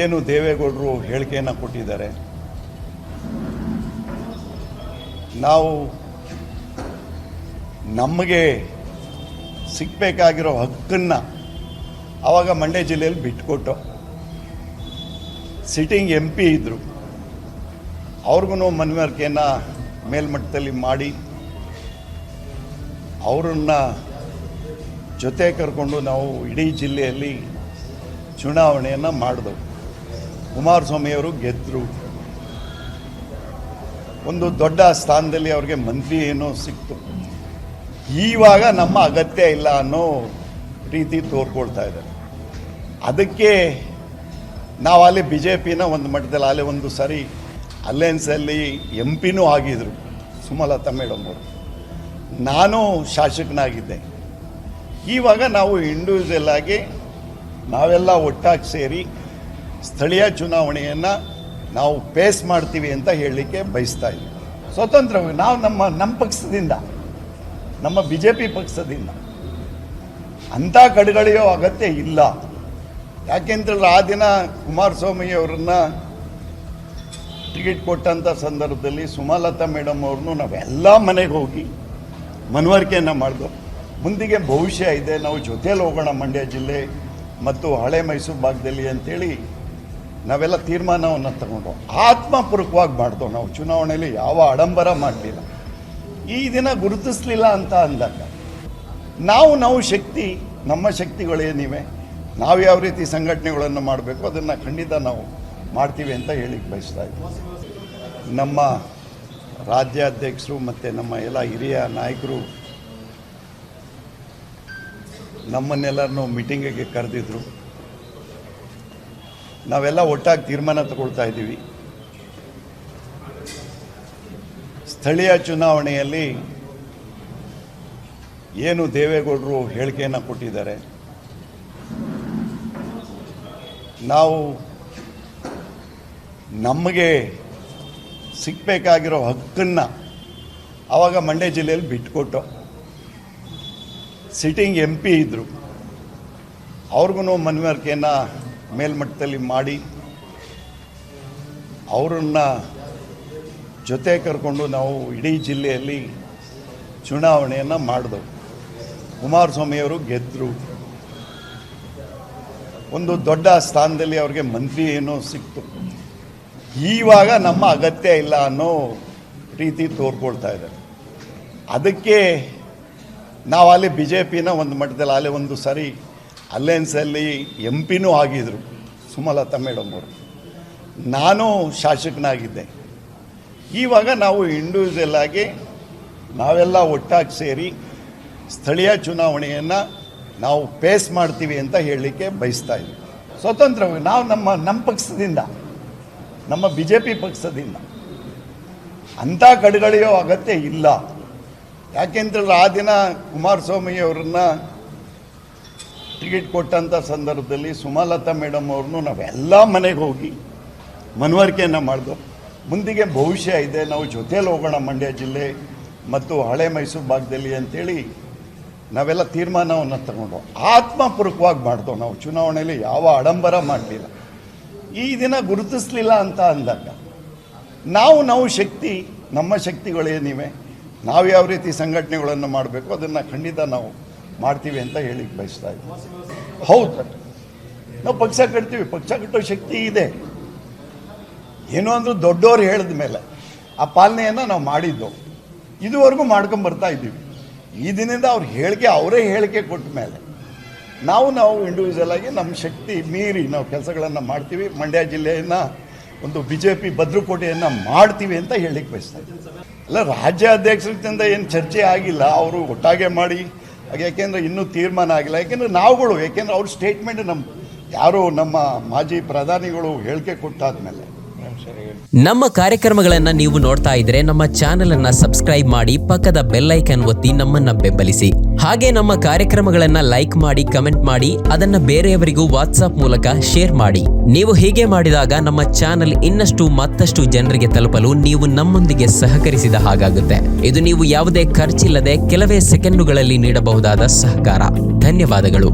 ಏನು ದೇವೇಗೌಡರು ಹೇಳಿಕೆಯನ್ನು ಕೊಟ್ಟಿದ್ದಾರೆ. ನಾವು ನಮಗೆ ಸಿಗಬೇಕಾಗಿರೋ ಹಕ್ಕನ್ನು ಆವಾಗ ಮಂಡ್ಯ ಜಿಲ್ಲೆಯಲ್ಲಿ ಬಿಟ್ಕೊಟ್ಟು ಸಿಟ್ಟಿಂಗ್ MP ಇದ್ದರು, ಅವ್ರಿಗೂ ಮನವರಿಕೆಯನ್ನು ಮೇಲ್ಮಟ್ಟದಲ್ಲಿ ಮಾಡಿ ಅವರನ್ನು ಜೊತೆ ಕರ್ಕೊಂಡು ನಾವು ಇಡೀ ಜಿಲ್ಲೆಯಲ್ಲಿ ಚುನಾವಣೆಯನ್ನು ಮಾಡಿದೆವು. ಕುಮಾರಸ್ವಾಮಿಯವರು ಗೆದ್ದರು. ಒಂದು ದೊಡ್ಡ ಸ್ಥಾನದಲ್ಲಿ ಅವ್ರಿಗೆ ಮಂತ್ರಿ ಏನೋ ಸಿಕ್ತು. ಈವಾಗ ನಮ್ಮ ಅಗತ್ಯ ಇಲ್ಲ ಅನ್ನೋ ರೀತಿ ತೋರ್ಕೊಳ್ತಾ ಇದ್ದಾರೆ. ಅದಕ್ಕೆ ನಾವು ಅಲ್ಲಿ BJPನ ಒಂದು ಮಟ್ಟದಲ್ಲಿ ಅಲ್ಲೇ ಒಂದು ಸಾರಿ ಅಲಯನ್ಸಲ್ಲಿ MP ಆಗಿದ್ದರು ಸುಮಲತಾ ಮೇಡಮ್ ಅವರು. ನಾನು ಶಾಸಕನಾಗಿದ್ದೆ. ಇವಾಗ ನಾವು ಇಂಡಿವಿಜುವಲ್ ಆಗಿ ನಾವೆಲ್ಲ ಒಟ್ಟಾಗಿ ಸೇರಿ ಸ್ಥಳೀಯ ಚುನಾವಣೆಯನ್ನು ನಾವು ಫೇಸ್ ಮಾಡ್ತೀವಿ ಅಂತ ಹೇಳಲಿಕ್ಕೆ ಬಯಸ್ತಾ ಇದ್ದೀವಿ. ಸ್ವತಂತ್ರವಾಗಿ ನಾವು ನಮ್ಮ ಪಕ್ಷದಿಂದ, ನಮ್ಮ BJP ಪಕ್ಷದಿಂದ ಅಂಥ ಕಡೆಗಳೆಯೋ ಅಗತ್ಯ ಇಲ್ಲ. ಯಾಕೆಂತೇಳಿದ್ರೆ ಆ ದಿನ ಕುಮಾರಸ್ವಾಮಿಯವರನ್ನ ಟಿಕೆಟ್ ಕೊಟ್ಟಂಥ ಸಂದರ್ಭದಲ್ಲಿ ಸುಮಲತಾ ಮೇಡಮ್ ಅವ್ರನ್ನೂ ನಾವೆಲ್ಲ ಮನೆಗೆ ಹೋಗಿ ಮನವರಿಕೆಯನ್ನು ಮಾಡಿದೆವು. ಮುಂದಿಗೆ ಭವಿಷ್ಯ ಇದೆ, ನಾವು ಜೊತೆಯಲ್ಲಿ ಹೋಗೋಣ ಮಂಡ್ಯ ಜಿಲ್ಲೆ ಮತ್ತು ಹಳೆ ಮೈಸೂರು ಭಾಗದಲ್ಲಿ ಅಂತೇಳಿ ನಾವೆಲ್ಲ ತೀರ್ಮಾನವನ್ನು ತಗೊಂಡು ಆತ್ಮಪೂರ್ವಕವಾಗಿ ಮಾಡ್ದೋ. ನಾವು ಚುನಾವಣೆಯಲ್ಲಿ ಯಾವ ಆಡಂಬರ ಮಾಡಲಿಲ್ಲ. ಈ ದಿನ ಗುರುತಿಸಲಿಲ್ಲ ಅಂತ ಅಂದಾಗ ನಾವು ಶಕ್ತಿ, ನಮ್ಮ ಶಕ್ತಿಗಳೇನಿವೆ, ನಾವು ಯಾವ ರೀತಿ ಸಂಘಟನೆಗಳನ್ನು ಮಾಡಬೇಕು ಅದನ್ನು ಖಂಡಿತ ನಾವು ಮಾಡ್ತೀವಿ ಅಂತ ಹೇಳಿಕ್ಕೆ ಬಯಸ್ತಾ ಇದ್ದೀವಿ. ನಮ್ಮ ರಾಜ್ಯಾಧ್ಯಕ್ಷರು ಮತ್ತು ನಮ್ಮ ಎಲ್ಲ ಹಿರಿಯ ನಾಯಕರು ನಮ್ಮನ್ನೆಲ್ಲರನ್ನು ಮೀಟಿಂಗಿಗೆ ಕರೆದಿದ್ರು. ನಾವೆಲ್ಲ ಒಟ್ಟಾಗಿ ತೀರ್ಮಾನ ತಗೊಳ್ತಾ ಇದ್ದೀವಿ. ಸ್ಥಳೀಯ ಚುನಾವಣೆಯಲ್ಲಿ ಏನು ದೇವೇಗೌಡರು ಹೇಳಿಕೆಯನ್ನು ಕೊಟ್ಟಿದ್ದಾರೆ, ನಾವು ನಮಗೆ ಸಿಗಬೇಕಾಗಿರೋ ಹಕ್ಕನ್ನು ಆವಾಗ ಮಂಡ್ಯ ಜಿಲ್ಲೆಯಲ್ಲಿ ಬಿಟ್ಕೊಟ್ಟು ಸಿಟ್ಟಿಂಗ್ MP ಇದ್ದರು, ಅವ್ರಿಗೂ ಮನವರಿಕೆಯನ್ನು ಮೇಲ್ಮಟ್ಟದಲ್ಲಿ ಮಾಡಿ ಅವರನ್ನು ಜೊತೆ ಕರ್ಕೊಂಡು ನಾವು ಇಡೀ ಜಿಲ್ಲೆಯಲ್ಲಿ ಚುನಾವಣೆಯನ್ನು ಮಾಡಿದೆವು. ಕುಮಾರಸ್ವಾಮಿಯವರು ಗೆದ್ದರು. ಒಂದು ದೊಡ್ಡ ಸ್ಥಾನದಲ್ಲಿ ಅವ್ರಿಗೆ ಮಂತ್ರಿ ಏನೋ ಸಿಕ್ತು. ಈವಾಗ ನಮ್ಮ ಅಗತ್ಯ ಇಲ್ಲ ಅನ್ನೋ ರೀತಿ ತೋರ್ಕೊಳ್ತಾ ಇದ್ದಾರೆ. ಅದಕ್ಕೆ ನಾವು ಅಲ್ಲಿ BJPನ ಒಂದು ಮಟ್ಟದಲ್ಲಿ ಅಲ್ಲೇ ಒಂದು ಸಾರಿ ಅಲಯನ್ಸಲ್ಲಿ MP ಆಗಿದ್ದರು ಸುಮಲತಾ ಮೇಡಮ್ ಅವರು. ನಾನು ಶಾಸಕನಾಗಿದ್ದೆ. ಇವಾಗ ನಾವು ಇಂಡಿವಿಜುವಲ್ ಆಗಿ ನಾವೆಲ್ಲ ಒಟ್ಟಾಗಿ ಸೇರಿ ಸ್ಥಳೀಯ ಚುನಾವಣೆಯನ್ನು ನಾವು ಫೇಸ್ ಮಾಡ್ತೀವಿ ಅಂತ ಹೇಳಲಿಕ್ಕೆ ಬಯಸ್ತಾ ಇದ್ದೀವಿ. ಸ್ವತಂತ್ರವಾಗಿ ನಾವು ನಮ್ಮ ಪಕ್ಷದಿಂದ, ನಮ್ಮ BJP ಪಕ್ಷದಿಂದ ಅಂಥ ಕಡೆಗಳೆಯೋ ಅಗತ್ಯ ಇಲ್ಲ. ಯಾಕೆಂತೇಳಿದ್ರೆ ಆ ದಿನ ಕುಮಾರಸ್ವಾಮಿಯವರನ್ನ ಟಿಕೆಟ್ ಕೊಟ್ಟಂಥ ಸಂದರ್ಭದಲ್ಲಿ ಸುಮಲತಾ ಮೇಡಮ್ ಅವ್ರನ್ನೂ ನಾವೆಲ್ಲ ಮನೆಗೆ ಹೋಗಿ ಮನವರಿಕೆಯನ್ನು ಮಾಡಿದೆವು. ಮುಂದಿಗೆ ಭವಿಷ್ಯ ಇದೆ, ನಾವು ಜೊತೆಯಲ್ಲಿ ಹೋಗೋಣ ಮಂಡ್ಯ ಜಿಲ್ಲೆ ಮತ್ತು ಹಳೆ ಮೈಸೂರು ಭಾಗದಲ್ಲಿ ಅಂತೇಳಿ ನಾವೆಲ್ಲ ತೀರ್ಮಾನವನ್ನು ತಗೊಂಡು ಆತ್ಮಪೂರ್ವಕವಾಗಿ ಮಾಡ್ದೋ. ನಾವು ಚುನಾವಣೆಯಲ್ಲಿ ಯಾವ ಆಡಂಬರ ಮಾಡಲಿಲ್ಲ. ಈ ದಿನ ಗುರುತಿಸಲಿಲ್ಲ ಅಂತ ಅಂದಾಗ ನಾವು ಶಕ್ತಿ, ನಮ್ಮ ಶಕ್ತಿಗಳೇನಿವೆ, ನಾವು ಯಾವ ರೀತಿ ಸಂಘಟನೆಗಳನ್ನು ಮಾಡಬೇಕು ಅದನ್ನು ಖಂಡಿತ ನಾವು ಮಾಡ್ತೀವಿ ಅಂತ ಹೇಳಿಕ್ಕೆ ಬಯಸ್ತಾ ಇದ್ದೀವಿ. ಹೌದು, ನಾವು ಪಕ್ಷ ಕಟ್ತೀವಿ, ಪಕ್ಷ ಕಟ್ಟೋ ಶಕ್ತಿ ಇದೆ. ಏನೋ ಅಂದರೂ ದೊಡ್ಡವರು ಹೇಳಿದ ಮೇಲೆ ಆ ಪಾಲನೆಯನ್ನು ನಾವು ಮಾಡಿದ್ದು, ಇದುವರೆಗೂ ಮಾಡ್ಕೊಂಬರ್ತಾ ಇದ್ದೀವಿ. ಈ ದಿನದಿಂದ ಅವರೇ ಹೇಳಿಕೆ ಕೊಟ್ಟ ಮೇಲೆ ನಾವು ಇಂಡಿವಿಜುವಲ್ ಆಗಿ ನಮ್ಮ ಶಕ್ತಿ ಮೀರಿ ನಾವು ಕೆಲಸಗಳನ್ನು ಮಾಡ್ತೀವಿ. ಮಂಡ್ಯ ಜಿಲ್ಲೆಯನ್ನು ಒಂದು BJP ಭದ್ರಕೋಟೆಯನ್ನು ಮಾಡ್ತೀವಿ ಅಂತ ಹೇಳಿಕ್ಕೆ ಬಯಸ್ತಾ ಇದ್ದೀವಿ. ಅಲ್ಲ, ರಾಜ್ಯಾಧ್ಯಕ್ಷರಿಂದ ಏನು ಚರ್ಚೆ ಆಗಿಲ್ಲ, ಅವರು ಒಟ್ಟಾಗೆ ಮಾಡಿ. ಯಾಕೆಂದರೆ ಇನ್ನೂ ತೀರ್ಮಾನ ಆಗಿಲ್ಲ. ಯಾಕೆಂದರೆ ಅವ್ರ ಸ್ಟೇಟ್ಮೆಂಟ್ ನಮ್ಮ ಮಾಜಿ ಪ್ರಧಾನಿಗಳು ಹೇಳಿಕೆ ಕೊಟ್ಟಾದ್ಮೇಲೆ ನಮ್ಮ ಕಾರ್ಯಕ್ರಮಗಳನ್ನ ನೀವು ನೋಡ್ತಾ ಇದ್ರೆ ನಮ್ಮ ಚಾನೆಲ್ ಅನ್ನ ಸಬ್ಸ್ಕ್ರೈಬ್ ಮಾಡಿ, ಪಕ್ಕದ ಬೆಲ್ ಐಕಾನ್ ಒತ್ತಿ ನಮ್ಮನ್ನ ಬೆಂಬಲಿಸಿ. ಹಾಗೆ ನಮ್ಮ ಕಾರ್ಯಕ್ರಮಗಳನ್ನ ಲೈಕ್ ಮಾಡಿ, ಕಮೆಂಟ್ ಮಾಡಿ, ಅದನ್ನ ಬೇರೆಯವರಿಗೂ ವಾಟ್ಸ್ಆಪ್ ಮೂಲಕ ಶೇರ್ ಮಾಡಿ. ನೀವು ಹೀಗೆ ಮಾಡಿದಾಗ ನಮ್ಮ ಚಾನೆಲ್ ಮತ್ತಷ್ಟು ಜನರಿಗೆ ತಲುಪಲು ನೀವು ನಮ್ಮೊಂದಿಗೆ ಸಹಕರಿಸಿದ ಹಾಗಾಗುತ್ತೆ. ಇದು ನೀವು ಯಾವುದೇ ಖರ್ಚಿಲ್ಲದೆ ಕೆಲವೇ ಸೆಕೆಂಡುಗಳಲ್ಲಿ ನೀಡಬಹುದಾದ ಸಹಕಾರ. ಧನ್ಯವಾದಗಳು.